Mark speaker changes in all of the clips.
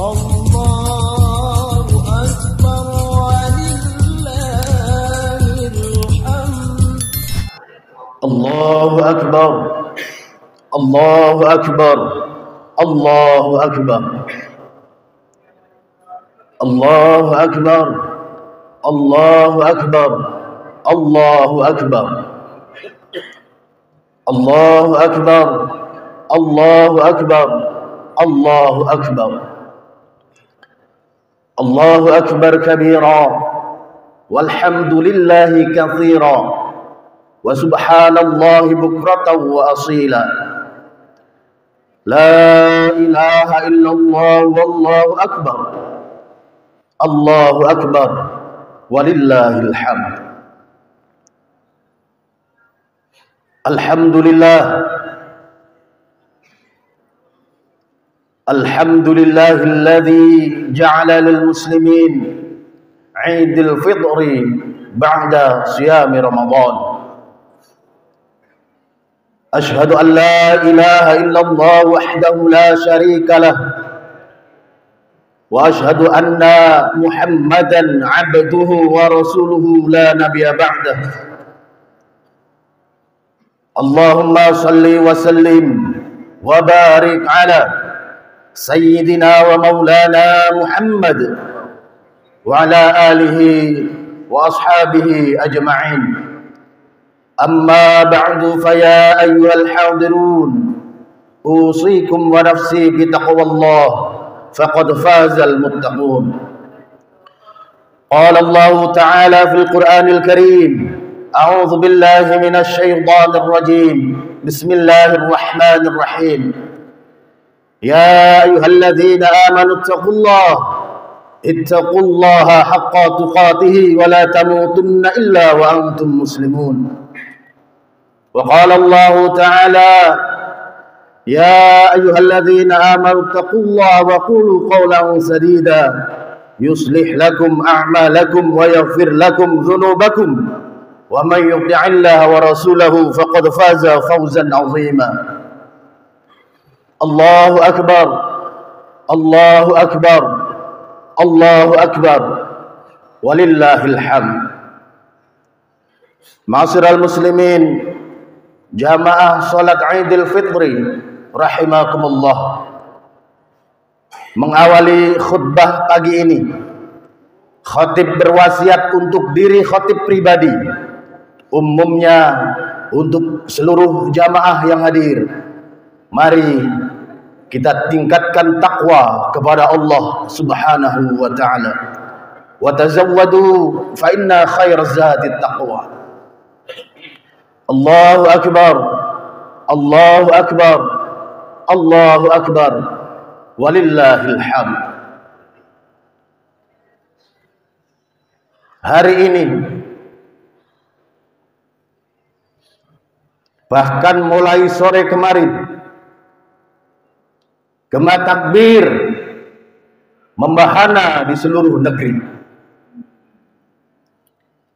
Speaker 1: Allahu Akbar walillahil hamd.
Speaker 2: Allahu Akbar. Allahu Akbar. Allahu Akbar. Allahu Akbar. Allahu Akbar. Allahu Akbar. Allahu Akbar. Allahu Akbar. Allahu Akbar. Allahu Akbar kabira walhamdulillahi katsira wa subhanallahi bukratan wa asila. La ilaha illallah wallahu akbar. Allahu akbar walillahil hamd. Alhamdulillah. Alhamdulillahilladzi ja'ala lil muslimin 'Idul Fitri ba'da siyami Ramadan. Ashhadu an la ilaha illallah wahdahu la syarika lah wa ashhadu anna Muhammadan 'abduhu wa rasuluhu la nabiyya ba'dah. Allahumma salli wa sallim wa barik ala sayyidina wa maulana Muhammad wa ala alihi wa ashabihi ajma'in. Amma ba'du faya ayyuhal hadirun usikum wa nafsi bitaqwallah faqad fazal muttaqun. Qala Allah ta'ala fil Qur'anil Karim a'udzu billahi minasy syaithanir rajim. Bismillahirrahmanirrahim. Ya ayyuhalladzina amanu ittaqullaha haqqa tuqatih wa la tamutunna illa wa antum muslimun. Wa qala Allah ta'ala ya ayyuhalladzina amanu ittaqullaha wa qulu qawlan sadida yuslih lakum a'malakum wa yaghfir lakum dhunubakum wa man yuti'illaha wa rasulahu faqad faza fawzan 'azima. Allahu akbar. Allahu akbar. Allahu akbar walillahil hamd. Ma'asyiral muslimin, jamaah salat Idul Fitri rahimakumullah. Mengawali khutbah pagi ini, khatib berwasiat untuk diri khatib pribadi, umumnya untuk seluruh jamaah yang hadir. Mari kita tingkatkan takwa kepada Allah Subhanahu wa taala. Wa tazawwadu fa inna khairaz zadi taqwa. Allahu akbar. Allahu akbar. Allahu akbar walillahil hamd. Hari ini, bahkan mulai sore kemarin, gema takbir membahana di seluruh negeri.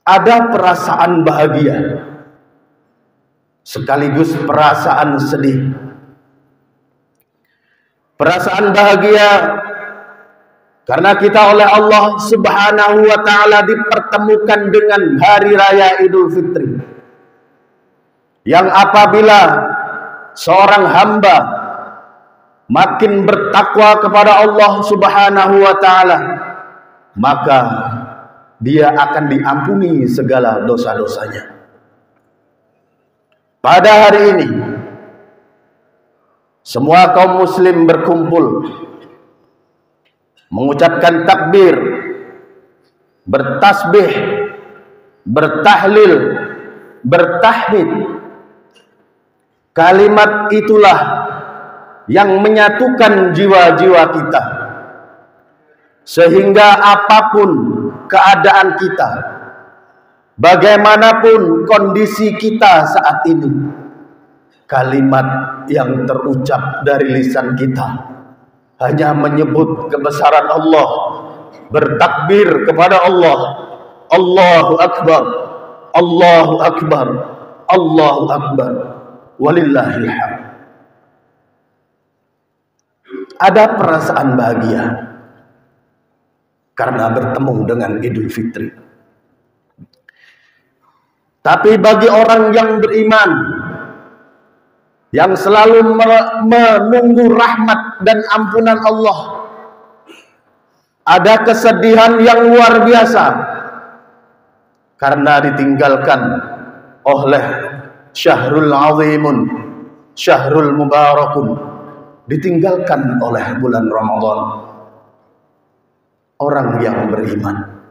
Speaker 2: Ada perasaan bahagia sekaligus perasaan sedih. Perasaan bahagia karena kita oleh Allah Subhanahu wa taala dipertemukan dengan hari raya Idul Fitri, yang apabila seorang hamba makin bertakwa kepada Allah Subhanahu wa taala, maka dia akan diampuni segala dosa-dosanya. Pada hari ini semua kaum muslim berkumpul mengucapkan takbir, bertasbih, bertahlil, bertahmid. Kalimat itulah yang menyatukan jiwa-jiwa kita, sehingga apapun keadaan kita, bagaimanapun kondisi kita saat ini, kalimat yang terucap dari lisan kita hanya menyebut kebesaran Allah, bertakbir kepada Allah, Allahu Akbar, Allahu Akbar, Allahu Akbar, walillahil hamd. Ada perasaan bahagia karena bertemu dengan Idul Fitri. Tapi bagi orang yang beriman, yang selalu menunggu rahmat dan ampunan Allah, ada kesedihan yang luar biasa karena ditinggalkan oleh syahrul azimun, syahrul mubarakun, ditinggalkan oleh bulan Ramadan. Orang yang beriman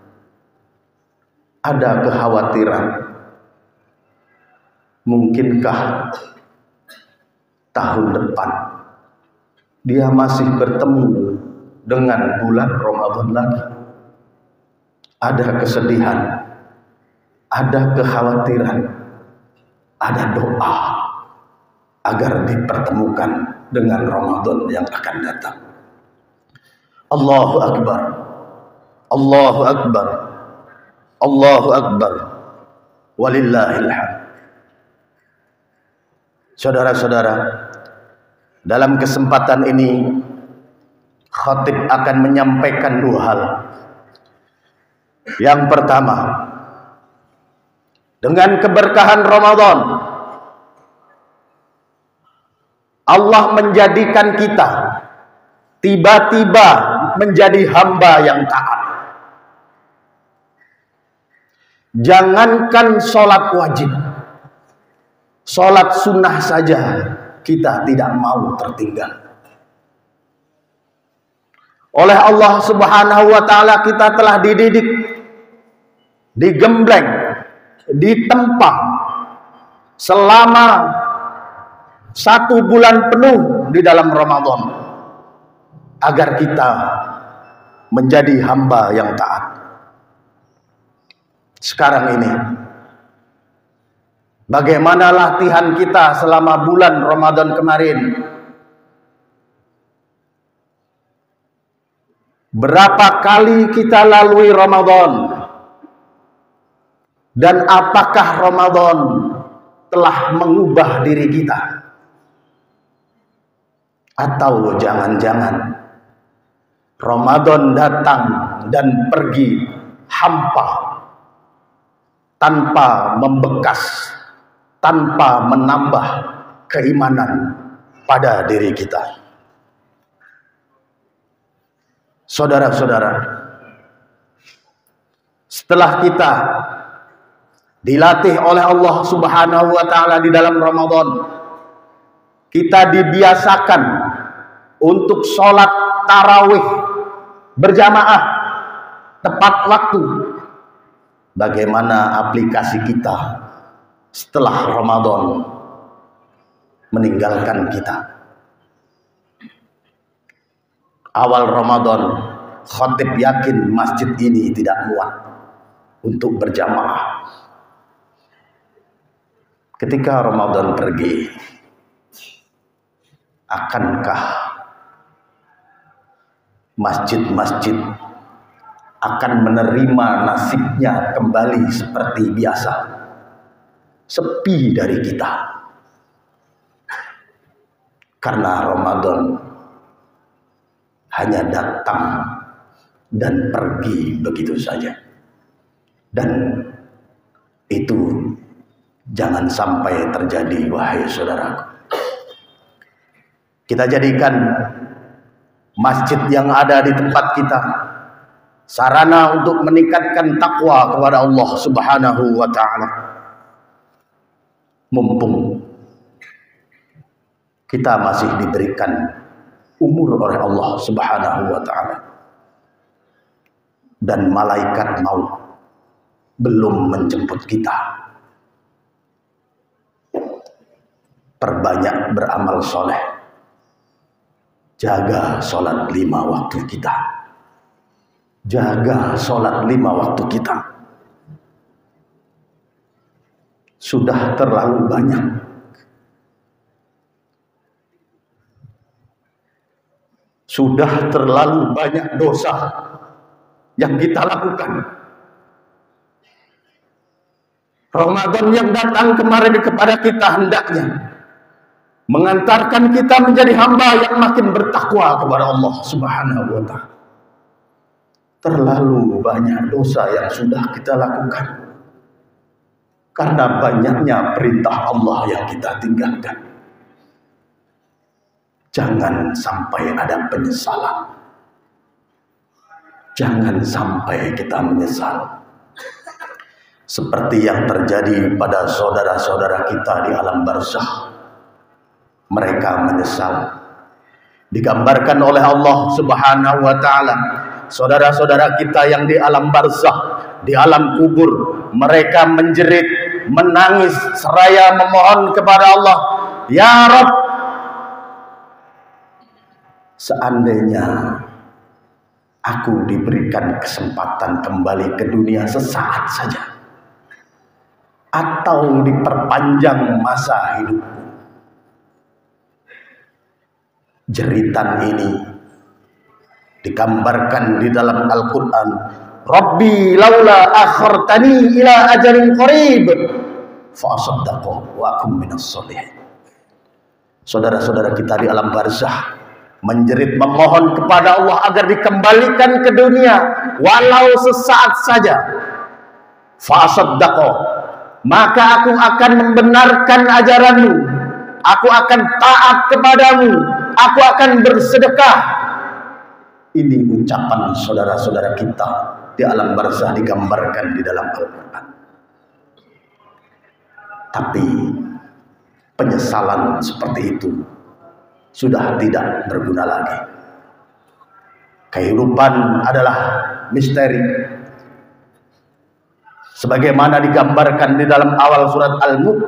Speaker 2: ada kekhawatiran, mungkinkah tahun depan dia masih bertemu dengan bulan Ramadan lagi? Ada kesedihan, ada kekhawatiran, ada doa agar dipertemukan dengan Ramadan yang akan datang. Allahu Akbar, Allahu Akbar, Allahu Akbar, walillahil hamd. Saudara-saudara, dalam kesempatan ini khatib akan menyampaikan dua hal. Yang pertama, dengan keberkahan Ramadan, Allah menjadikan kita tiba-tiba menjadi hamba yang taat. Jangankan sholat wajib, sholat sunnah saja kita tidak mau tertinggal. Oleh Allah Subhanahu wa ta'ala kita telah dididik, digembleng, ditempa selama 1 bulan penuh di dalam Ramadan agar kita menjadi hamba yang taat. Sekarang ini bagaimana latihan kita selama bulan Ramadan kemarin? Berapa kali kita lalui Ramadan? Dan apakah Ramadan telah mengubah diri kita? Atau jangan-jangan Ramadan datang dan pergi hampa, tanpa membekas, tanpa menambah keimanan pada diri kita. Saudara-saudara, setelah kita dilatih oleh Allah Subhanahu wa ta'ala di dalam Ramadan, kita dibiasakan untuk sholat tarawih berjamaah tepat waktu. Bagaimana aplikasi kita setelah Ramadan meninggalkan kita? Awal Ramadan, khatib yakin masjid ini tidak muat untuk berjamaah. Ketika Ramadan pergi, akankah masjid-masjid akan menerima nasibnya kembali seperti biasa? Sepi dari kita. Karena Ramadan hanya datang dan pergi begitu saja. Dan itu jangan sampai terjadi, wahai saudaraku. Kita jadikan masjid yang ada di tempat kita sarana untuk meningkatkan takwa kepada Allah Subhanahu wa ta'ala. Mumpung kita masih diberikan umur oleh Allah Subhanahu wa ta'ala dan malaikat maut belum menjemput kita, perbanyak beramal soleh, jaga sholat 5 waktu kita, jaga sholat 5 waktu kita. Sudah terlalu banyak dosa yang kita lakukan. Ramadan yang datang kemarin kepada kita hendaknya mengantarkan kita menjadi hamba yang makin bertakwa kepada Allah Subhanahu wa ta'ala. terlalu banyak dosa yang sudah kita lakukan karena banyaknya perintah Allah yang kita tinggalkan. Jangan sampai ada penyesalan. Jangan sampai kita menyesal seperti yang terjadi pada saudara-saudara kita di alam barzakh. Mereka menyesal. Digambarkan oleh Allah Subhanahu wa taala, saudara-saudara kita yang di alam barzakh, di alam kubur, mereka menjerit, menangis seraya memohon kepada Allah, "Ya Rabb, seandainya aku diberikan kesempatan kembali ke dunia sesaat saja, atau diperpanjang masa hidupku." Jeritan ini digambarkan di dalam Al-Quran, "Rabbi laula akhartani ila ajalin qarib fa asaddaqu wa akum minas sholihin." Saudara-saudara kita di alam barzakh menjerit memohon kepada Allah agar dikembalikan ke dunia walau sesaat saja. Fa asaddaqu, maka aku akan membenarkan ajaranmu, aku akan taat kepadamu, aku akan bersedekah. Ini ucapan saudara-saudara kita di alam barzakh digambarkan di dalam Al-Quran. Tapi penyesalan seperti itu sudah tidak berguna lagi. Kehidupan adalah misteri. Sebagaimana digambarkan di dalam awal surat Al-Mulk,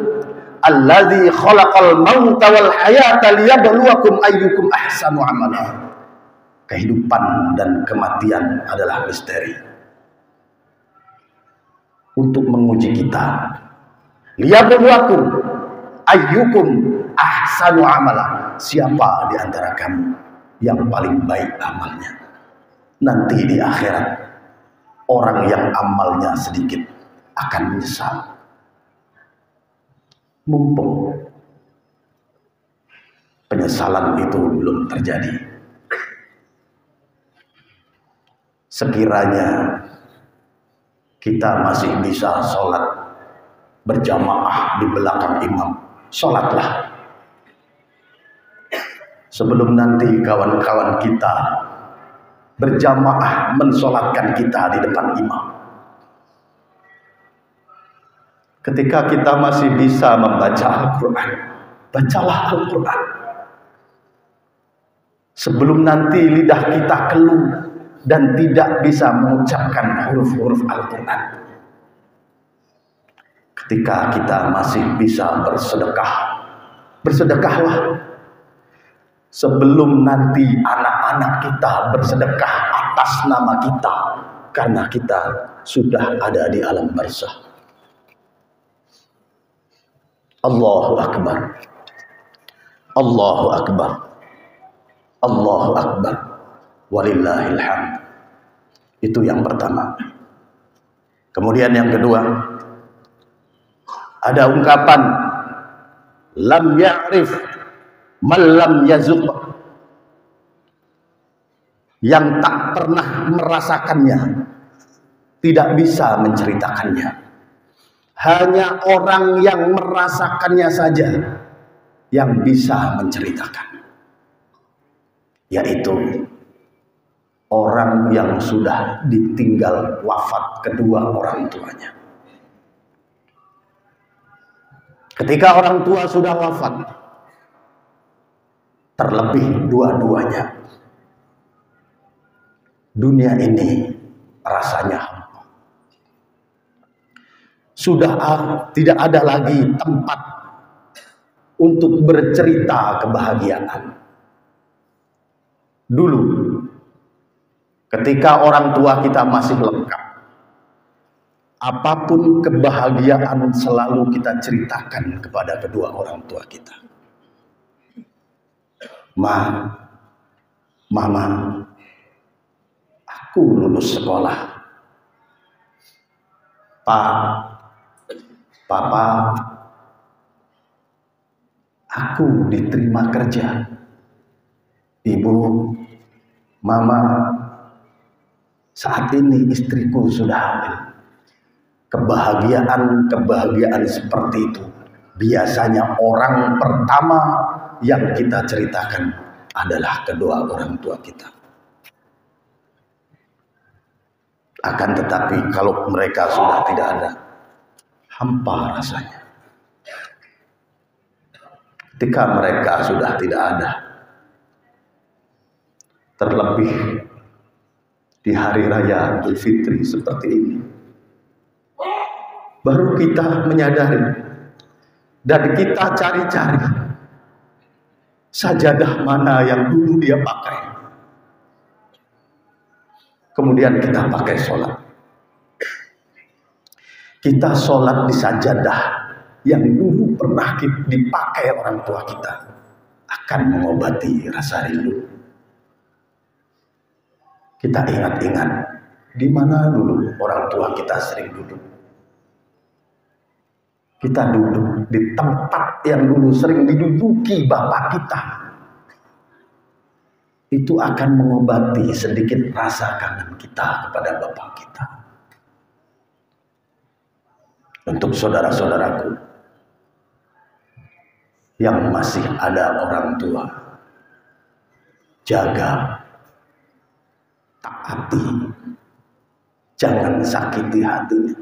Speaker 2: "Alladzi khalaqal mauta wal hayata liyabluwakum ayyukum ahsanu amala." Kehidupan dan kematian adalah misteri untuk menguji kita. Liyabluwakum ayyukum ahsanu amala. Siapa di antara kamu yang paling baik amalnya? Nanti di akhirat orang yang amalnya sedikit akan menyesal. Mumpung penyesalan itu belum terjadi, sekiranya kita masih bisa sholat berjamaah di belakang imam, sholatlah. Sebelum nanti kawan-kawan kita berjamaah mensolatkan kita di depan imam. Ketika kita masih bisa membaca Al-Quran, bacalah Al-Quran. Sebelum nanti lidah kita keluh dan tidak bisa mengucapkan huruf-huruf Al-Quran. Ketika kita masih bisa bersedekah, bersedekahlah. Sebelum nanti anak-anak kita bersedekah atas nama kita, karena kita sudah ada di alam barzakh. Allahu Akbar, Allahu Akbar, Allahu Akbar, walillahil hamd. Itu yang pertama. Kemudian yang kedua, ada ungkapan lam ya'rif man lam yazuq, yang tak pernah merasakannya tidak bisa menceritakannya. Hanya orang yang merasakannya saja yang bisa menceritakan, yaitu orang yang sudah ditinggal wafat kedua orang tuanya. Ketika orang tua sudah wafat, terlebih dua-duanya, dunia ini rasanya hampa. Sudah tidak ada lagi tempat untuk bercerita kebahagiaan. Dulu, ketika orang tua kita masih lengkap, apapun kebahagiaan selalu kita ceritakan kepada kedua orang tua kita. Mama, aku lulus sekolah. Papa, aku diterima kerja. Ibu, Mama, Saat ini istriku sudah hamil. Kebahagiaan seperti itu biasanya orang pertama yang kita ceritakan adalah kedua orang tua kita. Akan tetapi kalau mereka sudah tidak ada, hampa rasanya. Ketika mereka sudah tidak ada, terlebih di hari raya Idul Fitri seperti ini, baru kita menyadari dan kita cari-cari sajadah mana yang dulu dia pakai. Kemudian kita pakai sholat. Kita sholat di sajadah yang dulu pernah dipakai orang tua kita, akan mengobati rasa rindu. Kita ingat-ingat di mana dulu orang tua kita sering duduk. Kita duduk di tempat yang dulu sering diduduki bapak kita. Itu akan mengobati sedikit rasa kangen kita kepada bapak kita. Untuk saudara-saudaraku yang masih ada orang tua, jaga, taati, jangan sakiti hatinya.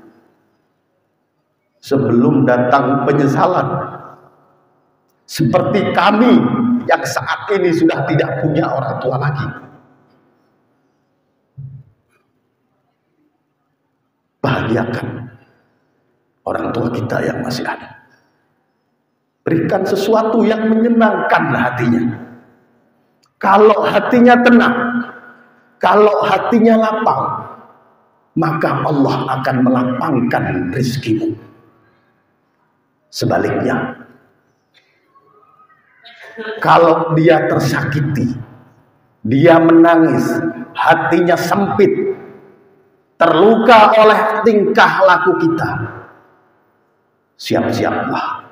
Speaker 2: Sebelum datang penyesalan, seperti kami yang saat ini sudah tidak punya orang tua lagi. Bahagiakan orang tua kita yang masih ada. Berikan sesuatu yang menyenangkan hatinya. Kalau hatinya tenang, kalau hatinya lapang, maka Allah akan melapangkan rezekimu. Sebaliknya, kalau dia tersakiti, dia menangis, hatinya sempit, terluka oleh tingkah laku kita, siap-siaplah,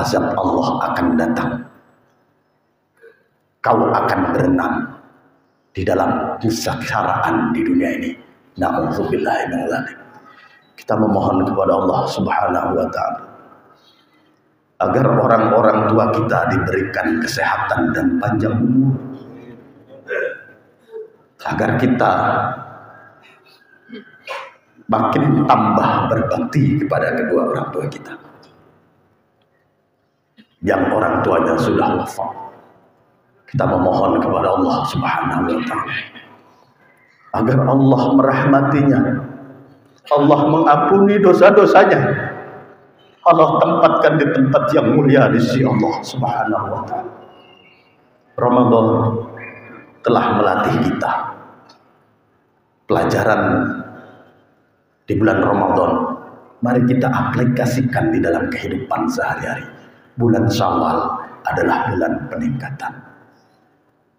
Speaker 2: azab Allah akan datang. Kau akan berenang di dalam kesengsaraan di dunia ini. Na'udzubillahi min dzalik. Kita memohon kepada Allah Subhanahu wa taala agar orang-orang tua kita diberikan kesehatan dan panjang umur, agar kita makin tambah berbakti kepada kedua orang tua kita. Yang orang tuanya sudah wafat, kita memohon kepada Allah Subhanahu wa taala agar Allah merahmatinya, Allah mengampuni dosa-dosanya, Allah tempatkan di tempat yang mulia di sisi Allah Subhanahu wa taala. Ramadan telah melatih kita pelajaran di bulan Ramadan. Mari kita aplikasikan di dalam kehidupan sehari-hari. Bulan Syawal adalah bulan peningkatan.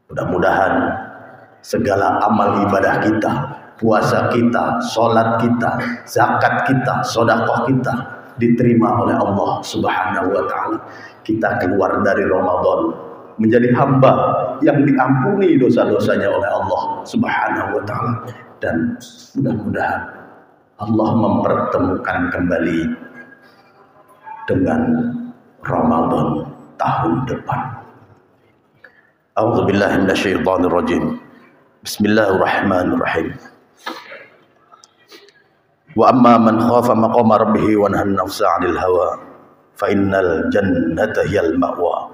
Speaker 2: Mudah-mudahan segala amal ibadah kita, puasa kita, sholat kita, zakat kita, sedekah kita diterima oleh Allah Subhanahu wa taala. Kita keluar dari Ramadan menjadi hamba yang diampuni dosa-dosanya oleh Allah Subhanahu wa taala, dan mudah-mudahan Allah mempertemukan kembali dengan Ramadan tahun depan. A'udzubillahi minasyaitonirrajim. Bismillahirrahmanirrahim. Wa amma man khafa maqama rabbih wa nahan nafsa 'anil hawa fa innal jannata hiyal ma'wa.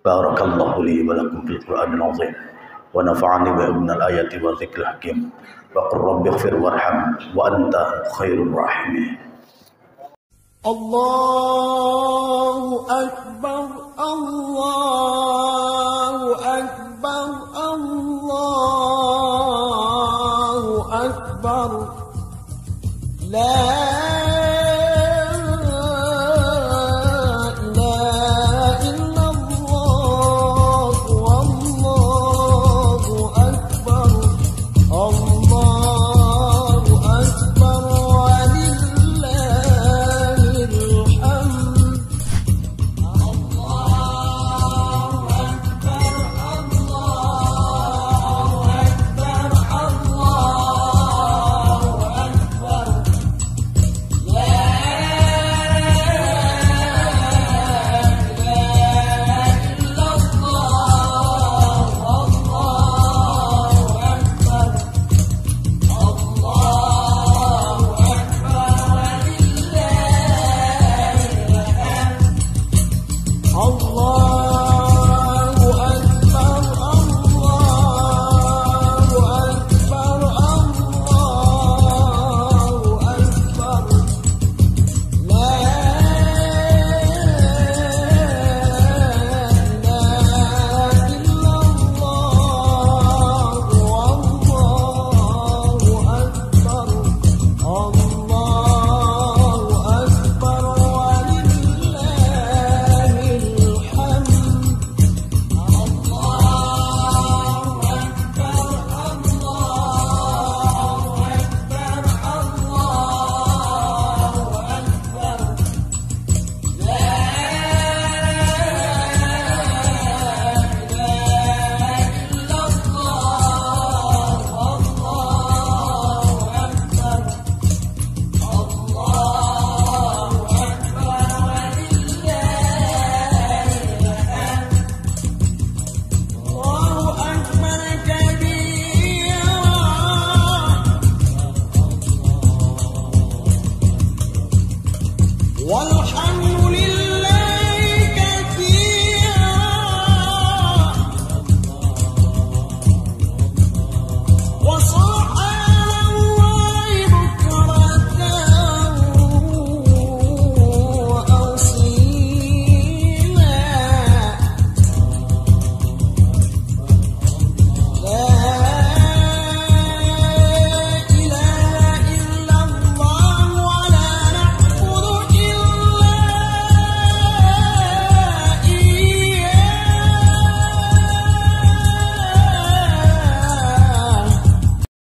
Speaker 2: Barakallahu li wa lakum fil Qur'anil 'azim wa nafa'ani bi minal ayati wa dzikril hakim. Wa qur rabbighfir warham wa anta khairur rahimin.
Speaker 1: Allahu akbar, Allahu akbar, Allahu akbar. La